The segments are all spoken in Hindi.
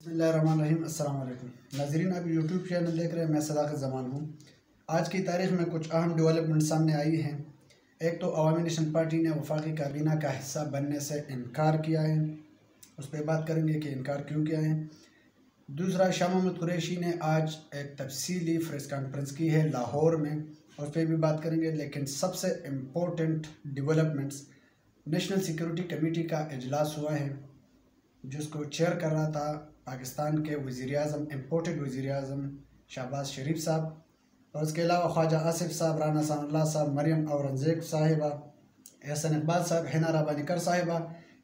बिस्मिल्लाहिर्रहमानिर्रहीम। अस्सलाम वालेकुम नाज़रीन, आप यूट्यूब चैनल देख रहे हैं। मैं सदाकत ज़मान हूँ। आज की तारीख़ में कुछ अहम डेवलपमेंट सामने आई हैं। एक तो अवामी नेशन पार्टी ने वफाकी काबीना का हिस्सा बनने से इनकार किया है, उस पर बात करेंगे कि इनकार क्यों किया है। दूसरा, शाह महमूद कुरैशी ने आज एक तफसीली प्रेस कॉन्फ्रेंस की है लाहौर में, उस पर भी बात करेंगे। लेकिन सबसे important developments, national security committee का इजलास हुआ है जिसको चेयर कर रहा था पाकिस्तान के वज़ीर-ए-आज़म, इम्पोर्टेड वज़ीर-ए-आज़म शहबाज शरीफ साहब, और उसके अलावा ख्वाजा आसिफ साहब, राना सनाउल्लाह साहब, मरियम औरंगज़ेब साहिबा, एहसन इकबाल साहब, हिना रब्बानीकर साहिबा,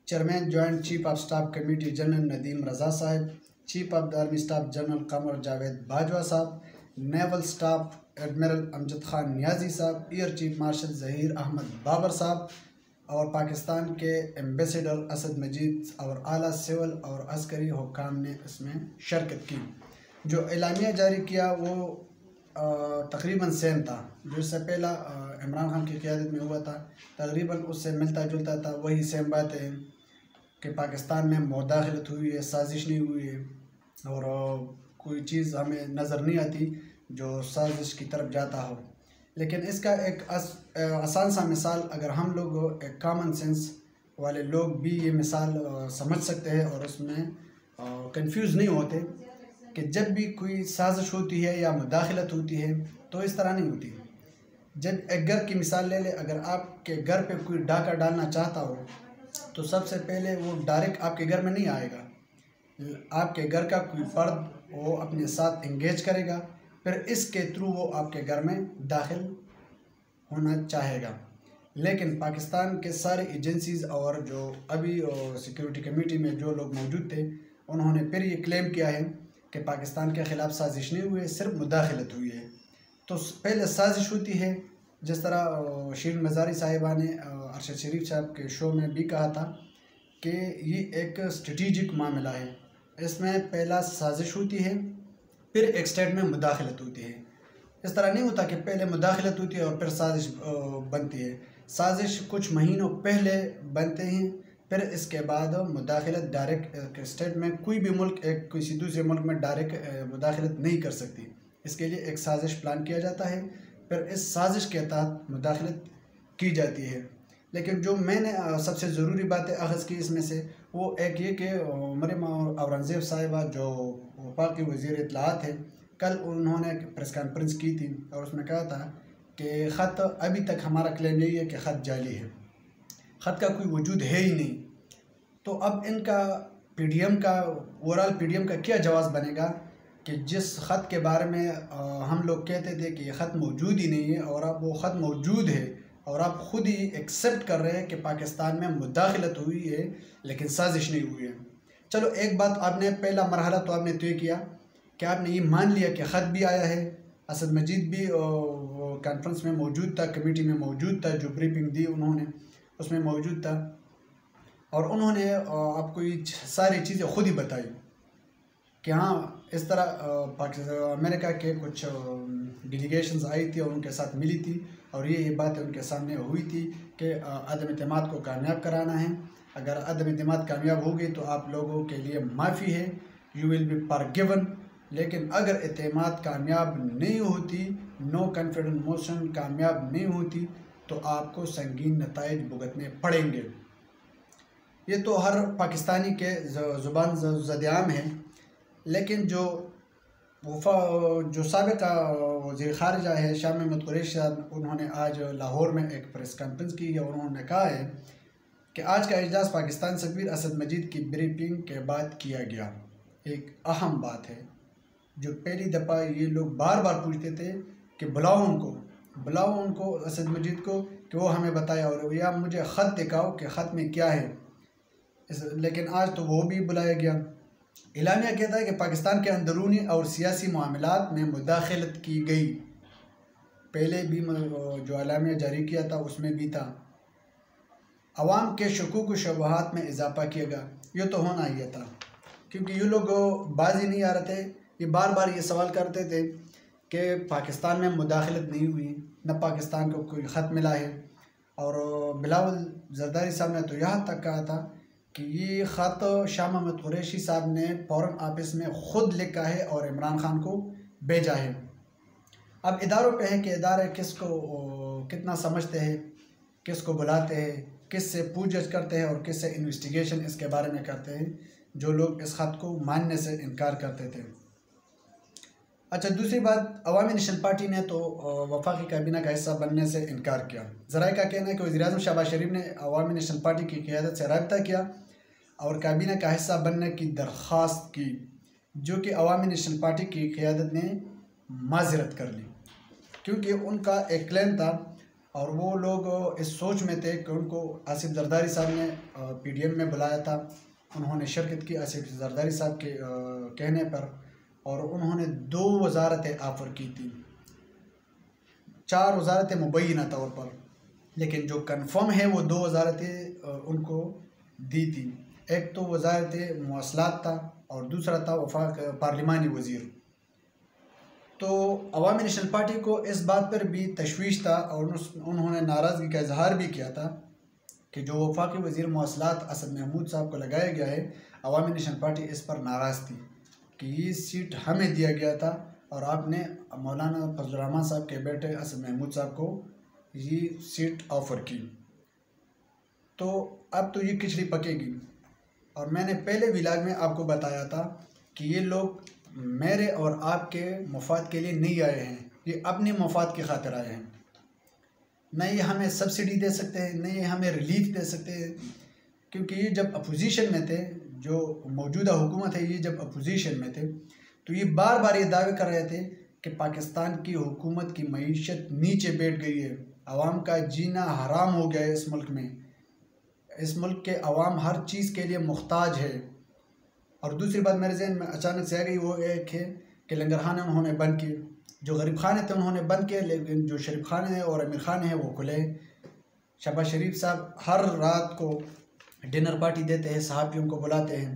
chairman joint chief of staff committee general Nadeem Raza साहब, chief of the army staff general Qamar Javed Bajwa साहब, naval staff admiral Amjad Khan Niazi साहब, air chief marshal Zaheer Ahmed Babar साहब, और पाकिस्तान के एम्बेसडर असद मजीद और आला सिविल और अस्करी हुक्काम ने इसमें शिरकत की। जो एलामिया जारी किया वो तकरीबन सेम था जो इससे पहला इमरान खान की क़यादत में हुआ था, तकरीबन उससे मिलता जुलता था। वही सेम बात है कि पाकिस्तान में मुदाखलत हुई है, साजिश नहीं हुई है, और कोई चीज़ हमें नज़र नहीं आती जो साजिश की तरफ जाता हो। लेकिन इसका एक आसान सा मिसाल, अगर हम लोग एक कॉमन सेंस वाले लोग भी ये मिसाल समझ सकते हैं और उसमें कंफ्यूज नहीं होते कि जब भी कोई साजिश होती है या मुदाखलत होती है तो इस तरह नहीं होती। जब एक घर की मिसाल ले ले, अगर आपके घर पे कोई डाका डालना चाहता हो तो सबसे पहले वो डायरेक्ट आपके घर में नहीं आएगा, आपके घर का कोई फर्द वो अपने साथ इंगेज करेगा, फिर इसके थ्रू वो आपके घर में दाखिल होना चाहेगा। लेकिन पाकिस्तान के सारे एजेंसीज़ और जो अभी सिक्योरिटी कमेटी में जो लोग मौजूद थे, उन्होंने फिर ये क्लेम किया है कि पाकिस्तान के ख़िलाफ़ साजिश नहीं हुई है, सिर्फ मुदाखलत हुई है। तो पहले साजिश होती है, जिस तरह शीरीन मज़ारी साहिबा ने अरशद शरीफ साहब के शो में भी कहा था कि ये एक स्ट्रेटिजिक मामला है। इसमें पहला साजिश होती है, फिर एक स्टेट में मुदाखलत होती है। इस तरह नहीं होता कि पहले मुदाखलत होती है और फिर साजिश बनती है। साजिश कुछ महीनों पहले बनते हैं, फिर इसके बाद मुदाखलत डायरेक्ट स्टेट में कोई भी मुल्क एक किसी दूसरे मुल्क में डायरेक्ट मुदाखलत नहीं कर सकती। इसके लिए एक साजिश प्लान किया जाता है, फिर इस साजिश के तहत मुदाखलत की जाती है। लेकिन जो मैंने सबसे ज़रूरी बातें अख़ज़ की इसमें से, वो एक ये कि मरियम औरंगज़ेब साहिबा जो वफाकी वज़ीर इत्तलाआत है, कल उन्होंने प्रेस कॉन्फ्रेंस की थी और उसमें कहा था कि ख़त, अभी तक हमारा क्लेम यही है कि ख़त जाली है, ख़त का कोई वजूद है ही नहीं। तो अब इनका पीडीएम का, ओवरऑल पीडीएम का क्या जवाब बनेगा कि जिस ख़त के बारे में हम लोग कहते थे कि ये ख़त मौजूद ही नहीं है, और अब वो ख़त मौजूद है और आप ख़ुद ही एक्सेप्ट कर रहे हैं कि पाकिस्तान में मुदाखलत हुई है लेकिन साजिश नहीं हुई है। चलो, एक बात आपने, पहला मरहला तो आपने तय किया कि आपने ये मान लिया कि ख़त भी आया है। असद मजीद भी कॉन्फ्रेंस में मौजूद था, कमेटी में मौजूद था, जो ब्रीफिंग दी उन्होंने उसमें मौजूद था, और उन्होंने आपको ये सारी चीज़ें ख़ुद ही बताई कि हाँ, इस तरह पाकिस्तान अमेरिका के कुछ डेलीगेशंस आई थी और उनके साथ मिली थी, और ये बातें उनके सामने हुई थी कि अदम एतमाद को कामयाब कराना है। अगर अदम एतमाद कामयाब हो गई तो आप लोगों के लिए माफ़ी है, यू विल बी फॉरगिवन। लेकिन अगर एतमाद कामयाब नहीं होती, नो कॉन्फिडेंस मोशन कामयाब नहीं होती, तो आपको संगीन नताइज भुगतने पड़ेंगे। ये तो हर पाकिस्तानी के ज़ुबान ज़द-ए-आम है। लेकिन जो साबिक़ा वज़ीर ख़ारिजा है शाह महमूद कुरैशी साहब, उन्होंने आज लाहौर में एक प्रेस कॉन्फ्रेंस की है और उन्होंने कहा है कि आज का इजलास पाकिस्तान सफ़ीर असद मजीद की ब्रीफिंग के बाद किया गया। एक अहम बात है जो पहली दफ़ा ये लोग बार बार पूछते थे कि बुलाओ उनको असद मजीद को कि वो हमें बताए, और या मुझे ख़त दिखाओ कि ख़त में क्या है। लेकिन आज तो वो भी बुलाया गया। इलामिया कहता है कि पाकिस्तान के अंदरूनी और सियासी मामलात में मुदाखलत की गई। पहले भी जो इलामिया जारी किया था उसमें भी था। अवाम के शकूक व शुबहात में इजाफा किया गया। ये तो होना ही था, क्योंकि ये लोग बाजी नहीं आ रहे थे। ये बार बार ये सवाल करते थे कि पाकिस्तान में मुदाखलत नहीं हुई, न पाकिस्तान को कोई ख़त मिला है। और बिलावल जरदारी साहब ने तो यहाँ तक कहा था कि ये ख़त शाह महमूद कुरैशी साहब ने फ़ौरन ऑफिस में ख़ुद लिखा है और इमरान खान को भेजा है। अब इदारों पे है कि इदारे किसको कितना समझते हैं, किसको बुलाते हैं, किस से पूछताछ करते हैं और किस से इन्वेस्टिगेशन इसके बारे में करते हैं, जो लोग इस ख़त को मानने से इनकार करते थे। अच्छा, दूसरी बात, अवामी नेशनल पार्टी ने तो वफाकी काबीना का हिस्सा बनने से इनकार किया। ज़राए का कहना है कि वज़ीर-ए-आज़म शहबाज शरीफ ने अवामी नेशनल पार्टी की क़यादत से रब्ता किया और काबीना का हिस्सा बनने की दरख्वास्त की, जो कि अवामी नेशनल पार्टी की क़यादत ने माज़रत कर ली, क्योंकि उनका एक क्लेम था और वो लोग इस सोच में थे कि उनको आसिफ जरदारी साहब ने PDM में बुलाया था। उन्होंने शिरकत की आसिफ जरदारी साहब के कहने पर, और उन्होंने 2 वज़ारतें ऑफ़र की थी, 4 वज़ारतें मुबैना तौर पर, लेकिन जो कन्फर्म है वो 2 वज़ारतें उनको दी थी। एक तो वज़ारत मवासलात था और दूसरा था वफाक पार्लिमानी वज़ीर। तो अवामी नेशनल पार्टी को इस बात पर भी तशवीश था और उन्होंने नाराज़गी का इजहार भी किया था कि जो वफाकी वज़ीर मवासलात असद महमूद साहब को लगाया गया है, अवामी नेशनल पार्टी इस पर नाराज़ थी कि ये सीट हमें दिया गया था और आपने मौलाना फजलुर रहमान साहब के बेटे असद महमूद साहब को ये सीट ऑफ़र की। तो अब तो ये खिचड़ी पकेगी। और मैंने पहले व्लॉग में आपको बताया था कि ये लोग मेरे और आपके मुफाद के लिए नहीं आए हैं, ये अपने मुफाद की खातिर आए हैं। न ये हमें सब्सिडी दे सकते हैं, न ये हमें रिलीफ दे सकते हैं, क्योंकि ये जब अपोजिशन में थे, जो मौजूदा हुकूमत है, ये जब अपोजिशन में थे तो ये बार बार ये दावे कर रहे थे कि पाकिस्तान की हुकूमत की मईशत नीचे बैठ गई है, आवाम का जीना हराम हो गया है इस मुल्क में, इस मुल्क के अवाम हर चीज़ के लिए मुख्ताज है। और दूसरी बात मेरे जहन में अचानक से आ गई, वो एक है कि लंगर खाने उन्होंने बंद किए, जो गरीब खाने थे उन्होंने बंद किए, लेकिन जो शरीफ खाने हैं और अमीर खाने हैं वो खुले। शहबाज शरीफ साहब हर रात को डिनर पार्टी देते हैं, सहाफ़ियों को बुलाते हैं।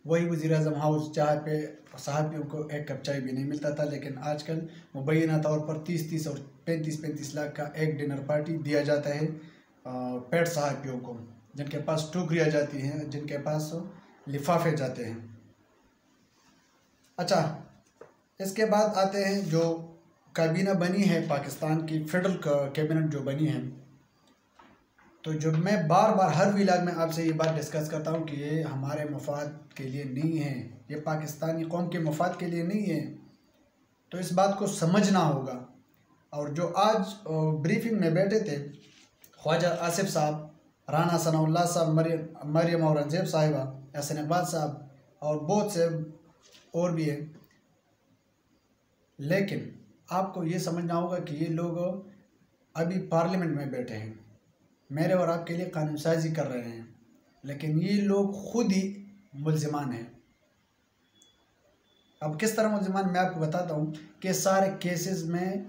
वही वज़ीर-ए-आज़म हाउस जहाँ पे सहाफ़ियों को एक कप चाय भी नहीं मिलता था, लेकिन आजकल मुबैना तौर पर 30-30 और 35-35 लाख का एक डिनर पार्टी दिया जाता है पेड सहाफ़ियों को, जिनके पास टोकरियाँ जाती हैं, जिनके पास लिफाफे जाते हैं। अच्छा, इसके बाद आते हैं जो काबीना बनी है पाकिस्तान की, फेडरल कैबिनेट जो बनी है। तो जब मैं बार बार हर व्लॉग में आपसे ये बात डिस्कस करता हूँ कि ये हमारे मफाद के लिए नहीं है, ये पाकिस्तानी कौम के मफाद के लिए नहीं है, तो इस बात को समझना होगा। और जो आज ब्रीफिंग में बैठे थे ख्वाजा आसिफ साहब, राना सनाउल्लाह साहब, मरियम औरंगज़ेब साहिबा, एहसन इकबाल साहब और बहुत से और भी हैं, लेकिन आपको ये समझना होगा कि ये लोग अभी पार्लियामेंट में बैठे हैं, मेरे और आपके लिए कानून साजी कर रहे हैं, लेकिन ये लोग खुद ही मुल्ज़िमान हैं। अब किस तरह मुल्ज़िमान, मैं आपको बताता हूँ कि सारे केसेस में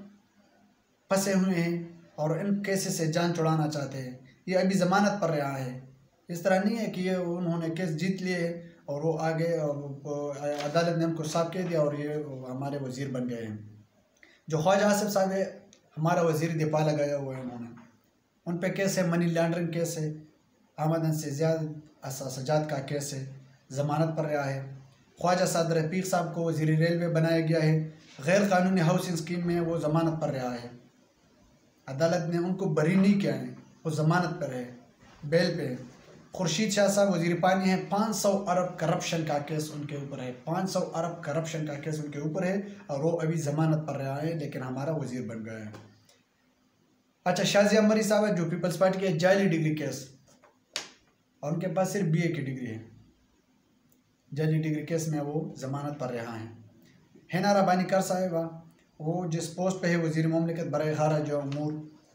फंसे हुए हैं और इन केसेस से जान छुड़ाना चाहते हैं। ये अभी ज़मानत पर रहा है, इस तरह नहीं है कि ये उन्होंने केस जीत लिए और वो आगे अदालत ने उनको साफ कह दिया और ये हमारे वज़ीर बन गए हैं। जो ख्वाजा आसिफ साहब है, हमारा वज़ीर दिफा लगाया हुआ है उन्होंने, उन पे केस है, मनी लॉन्ड्रिंग केस है, अहमद से ज़्यादा सजाद का केस है, ज़मानत पर रहा है। ख्वाजा साद रफ़ीक साहब को वज़ीर रेलवे बनाया गया है, गैर कानूनी हाउसिंग स्कीम में वो ज़मानत पर रहा है, अदालत ने उनको बरी नहीं किया है, वो ज़मानत पर है, बेल पे है। खुर्शीद शाह साहब वज़ीर पानी है, 500 अरब करप्शन का केस उनके ऊपर है, 500 अरब करप्शन का केस उनके ऊपर है और वो अभी ज़मानत पर रहा है, लेकिन हमारा वज़ीर बन गया है। अच्छा, शाज़िया मरी साहब है जो पीपल्स पार्टी के जाली डिग्री केस, और उनके पास सिर्फ BA की डिग्री है, जाली डिग्री केस में वो ज़मानत पर रहा है। हिना रब्बानी कर साहिबा, वो जिस पोस्ट पे है वज़ीर मुमलिकत बराए खारजा उमूर,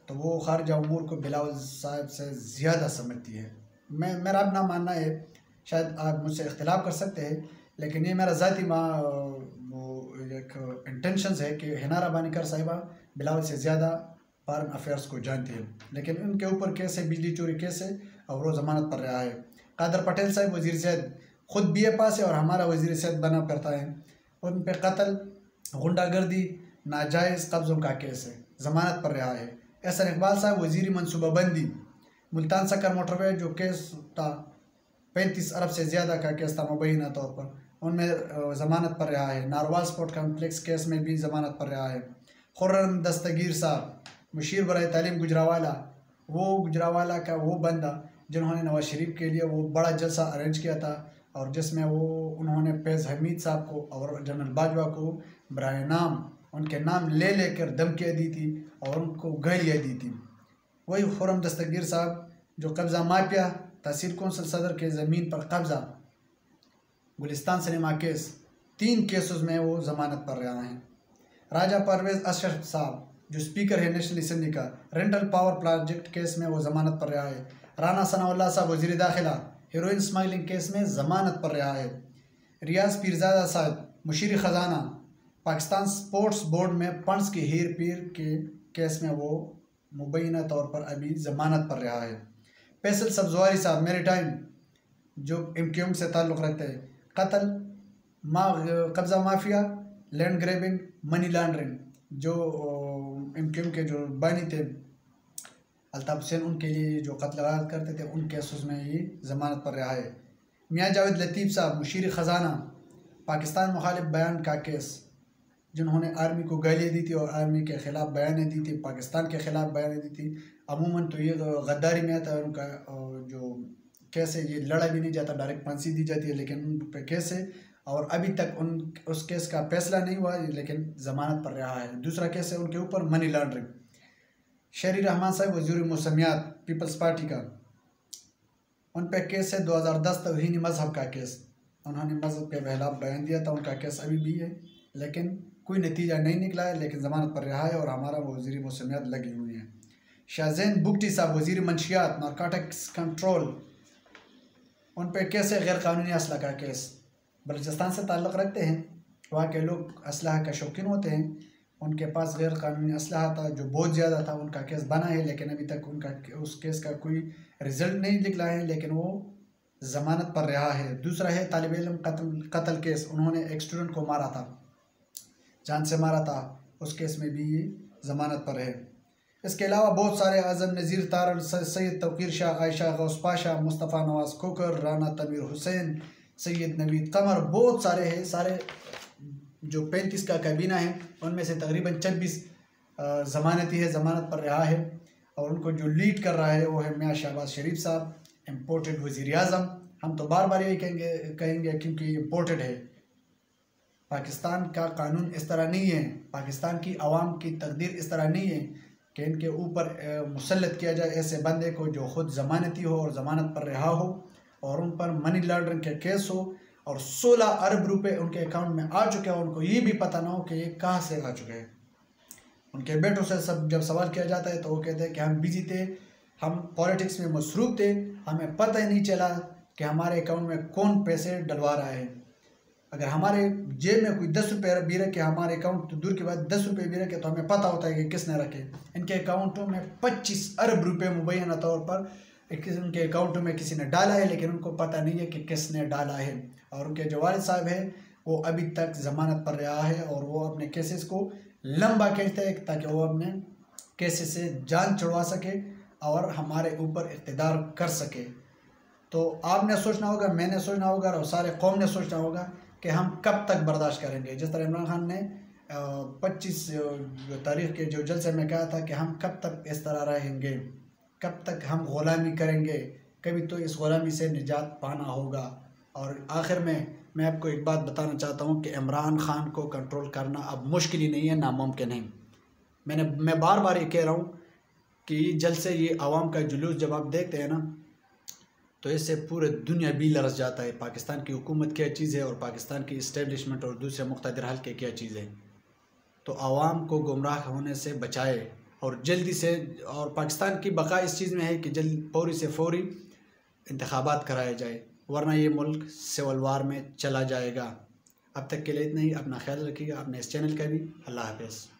तो वो खारजा उमूर को बिलावल साहब से ज़्यादा समझती है। मेरा अपना मानना है, शायद आप मुझसे इख्तिलाफ कर सकते हैं, लेकिन ये मेरा ज़ाती वो एक इंटेंशंस है कि हिना रब्बानी कर साहिबा बिलावल से ज़्यादा फॉरेन अफेयर्स को जानती है, लेकिन उनके ऊपर केस है, बिजली चोरी केस है और वो ज़मानत पर रहा है। कादर पटेल साहब वज़ीर सेहत, ख़ुद BA पास है और हमारा वज़ीर सेहत बना करता है, उन पर कत्ल, गुंडागर्दी, नाजायज़ कब्ज़ों का केस है, ज़मानत पर रहा है। एहसन इकबाल साहब वज़ीर मनसूबाबंदी, मुल्तान सक्कर मोटरवे जो केस था 35 अरब से ज़्यादा का केस था मुबैना तौर पर, उनमें ज़मानत पर रहा है। नारवाल स्पोर्ट कम्प्लेक्स केस में भी ज़मानत पर रहा है। खुर्रम दस्तगीर साहब मुशीर बराए तालीम गुजरावाला, वो गुजरावाला का वो बंदा जिन्होंने नवाज शरीफ के लिए वो बड़ा जलसा अरेंज किया था और जिसमें वो उन्होंने फैज़ हमीद साहब को और जनरल बाजवा को बराए नाम उनके नाम ले लेकर धमकियाँ दी थी और उनको गालियाँ दी थी। वही खुर्रम दस्तगीर साहब जो कब्ज़ा माफिया, तहसील कौंसिल सदर के ज़मीन पर कब्ज़ा, गुलिस्तान सिनेमा केस, 3 केसेस में वो ज़मानत पर रहा हैं। राजा परवेज़ अशरफ साहब जो स्पीकर है नेशनल असम्बली का, रेंटल पावर प्रोजेक्ट केस में वो ज़मानत पर रहा है। राना सनाउल्लाह साहब वज़ीर दाखिला हीरोइन स्मगलिंग केस में ज़मानत पर रहा है। रियाज पीरज़ादा साहब मुशीर ख़जाना पाकिस्तान स्पोर्ट्स बोर्ड में फंड्स की हेर फेर के केस में वो मुबैना तौर पर अभी ज़मानत पर रहा है। फैसल सब्ज़वारी साहब मेरीटाइम जो MQM से ताल्लुक़ रखते हैं, कत्ल कब्ज़ा mafia, land grabbing, money laundering, जो MQM के जो बानी थे अल्ताफ़ हुसैन, उनके लिए जो कत्ल करते थे, उन केसेस में ये ज़मानत पर रहा है। मियाँ जावेद लतीफ़ साहब मुशीर ख़जाना पाकिस्तान मुखालिफ बयान का केस, जिन्होंने आर्मी को गालियाँ दी थी और आर्मी के ख़िलाफ़ बयानें दी थी, पाकिस्तान के ख़िलाफ़ बयानें दी थी। अमूमन तो ये गद्दारी में आता है उनका जो केस है, ये लड़ा भी नहीं जाता, डायरेक्ट फांसी दी जाती है, लेकिन उन पर केस है और अभी तक उस केस का फैसला नहीं हुआ, लेकिन ज़मानत पर रहा है। दूसरा केस है उनके ऊपर मनी लॉन्ड्रिंग। शहरी रहमान साहब वज़ीर मौसमियात पीपल्स पार्टी का, उन पर केस है 2010 तौहीनी मज़हब का केस, उन्होंने मज़हब के खिलाफ बयान दिया था, उनका केस अभी भी है, लेकिन कोई नतीजा नहीं निकला है, लेकिन ज़मानत पर रहा है और हमारा वज़ीर मौसमियात लगी हुई है। शाहजैन बुगटी साहब वज़ीर मंशियात नारकोटिक्स कंट्रोल, उन पर केस है गैर कानूनी असला का केस, बलूचिस्तान से ताल्लुक़ रखते हैं, वहाँ के लोग असलहा का शौकीन होते हैं, उनके पास गैर कानूनी असलहा था जो बहुत ज़्यादा था, उनका केस बना है, लेकिन अभी तक उनका उस केस का कोई रिज़ल्ट नहीं निकला है, लेकिन वो ज़मानत पर रहा है। दूसरा है तालिब इल्म कत्ल केस, उन्होंने एक स्टूडेंट को मारा था, जान से मारा था, उस केस में भी ये ज़मानत पर है। इसके अलावा बहुत सारे आज़म नज़ीर तारड़, सैयद तौकीर शाह, आयशा गौस पाशा, मुस्तफ़ा नवाज़ खोकर, राना तमीर हुसैन, सैयद नवीद कमर, बहुत सारे हैं। सारे जो 35 का काबीना है उनमें से तकरीबन 26 ज़मानती है, ज़मानत पर रहा है और उनको जो लीड कर रहा है वो है मियाँ शहबाज शरीफ साहब, इम्पोर्टेड वज़ीर आज़म। हम तो बार बार यही कहेंगे क्योंकि इम्पोर्टेड है। पाकिस्तान का कानून इस तरह नहीं है, पाकिस्तान की आवाम की तकदीर इस तरह नहीं है कि इनके ऊपर मुसल्लत किया जाए ऐसे बंदे को जो ख़ुद ज़मानती हो और ज़मानत पर रहा हो और उन पर मनी लॉन्ड्रिंग के केस हो और 16 अरब रुपए उनके अकाउंट में आ चुके हैं, उनको ये भी पता ना हो कि ये कहाँ से आ चुके हैं। उनके बेटों से सब जब सवाल किया जाता है तो वो कहते हैं कि हम बिजी थे, हम पॉलिटिक्स में मसरूफ़ थे, हमें पता ही नहीं चला कि हमारे अकाउंट में कौन पैसे डलवा रहा है। अगर हमारे जेब में कोई 10 रुपये भी रखे, हमारे अकाउंट तो दूर के बाद 10 रुपये भी रखे, तो हमें पता होता है कि किसने रखे। इनके अकाउंटों में 25 अरब रुपये मुबैना तौर पर उनके अकाउंटों में किसी ने डाला है, लेकिन उनको पता नहीं है कि किसने डाला है। और उनके जो वालिद साहब हैं वो अभी तक ज़मानत पर रहा है और वो अपने केसेस को लंबा खींचते हैं ताकि वो अपने केसेस से जान छुड़वा सके और हमारे ऊपर इक़्तिदार कर सके। तो आपने सोचना होगा, मैंने सोचना होगा और सारे कौम ने सोचना होगा कि हम कब तक बर्दाश्त करेंगे। जिस तरह इमरान खान ने 25 तारीख़ के जो जलसे में कहा था कि हम कब तक इस तरह रहेंगे, कब तक हम ग़ुलामी करेंगे, कभी तो इस ग़ुलामी से निजात पाना होगा। और आखिर में मैं आपको एक बात बताना चाहता हूँ कि इमरान खान को कंट्रोल करना अब मुश्किल ही नहीं है, नामुमकिन है। मैं बार बार ये कह रहा हूँ कि जलसे ये आवाम का जुलूस जब आप देखते हैं ना तो इससे पूरे दुनिया भी लरस जाता है। पाकिस्तान की हुकूमत क्या चीज़ है और पाकिस्तान की इस्टेब्लिशमेंट और दूसरे मुक़्तदिर हल्के क्या चीज़ है। तो आवाम को गुमराह होने से बचाए और जल्दी से, और पाकिस्तान की बका इस चीज़ में है कि फौरी से फौरी इंतखाबात कराए जाए, वरना ये मुल्क सिविल वार में चला जाएगा। अब तक के लिए इतना ही। अपना ख्याल रखिएगा, अपने इस चैनल का भी। अल्लाह हाफ़िज़।